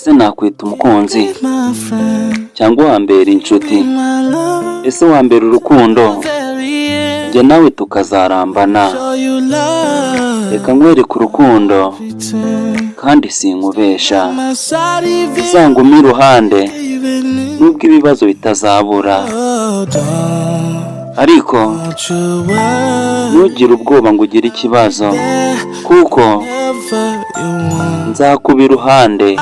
ese nakwita umukunzi cyangwa wambera inshuti? Ese wambera urukundo njye nawe tukazarambana? Reka nkwereke urukundo kandi sinkubesha, uzangume iruhande nubwo ibibazo bitazabura, ariko ntugire ubwoba ngo ugire ikibazo, kuko nzakuba iruhande.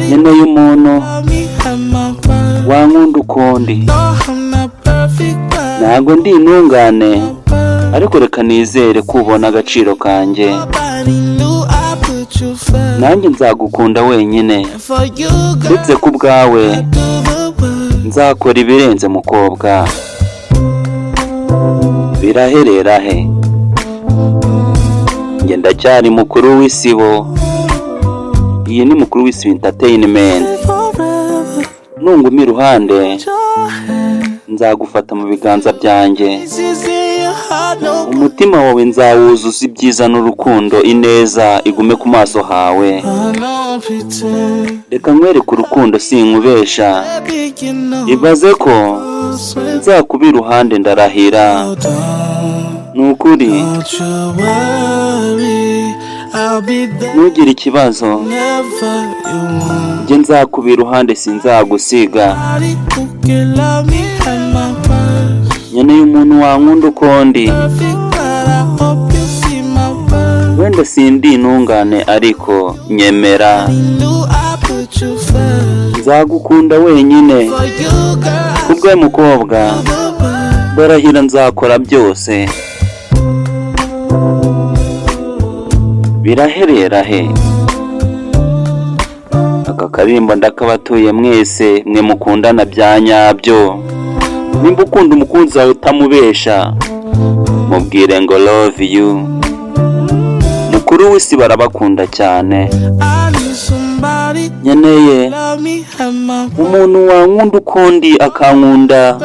Nkeneye umuntu wankunda ukundi. Ntabwo ndi intungane, ariko reka nizere ko ubona agaciro kanjye. Nanjye nzagukunda wenyine, ndetse ku bwawe nzakora ibirenze mukobwa. Biraherera he? Njye ndacyari mukuru w'isibo. Iyi ni Mukuru w'Isibo Entertainment. Nunguma iruhande nzagufata mu biganza byanjye. Umutima wawe nzawuzuza ibyiza n'urukundo, ineza igume ku maso hawe. Reka nkwereke urukundo sinkubesha. Ibaze ko nzakuba iruhande ndarahira. Nukuri ntugire ikibazo, njye nzakuba iruhande sinzagusiga. Nkeneye umuntu wankunda uko ndi. Wenda sindi intungane, ariko nyemera. Nzagukunda wenyine, kubwe mukobwa. Ndarahira nzakora byose. Biraherera he? Aka karimbo ndakabatuye mwese mwe mukundana bya nyabyo. Nimba ukunda umukunzi wawe utamubesha, mubwire ngo love you. Mukuru w'Isi barabakunda cyane. Nkeneye umuntu wankunda ukundi akankunda.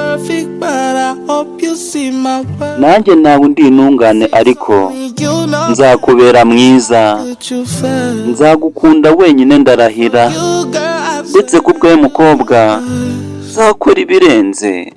Nanjye ntabwo ndi intungane, ariko nzakubera mwiza. Nzagukunda wenyine ndarahira, ndetse kubwe mukobwa nzakora ibirenze.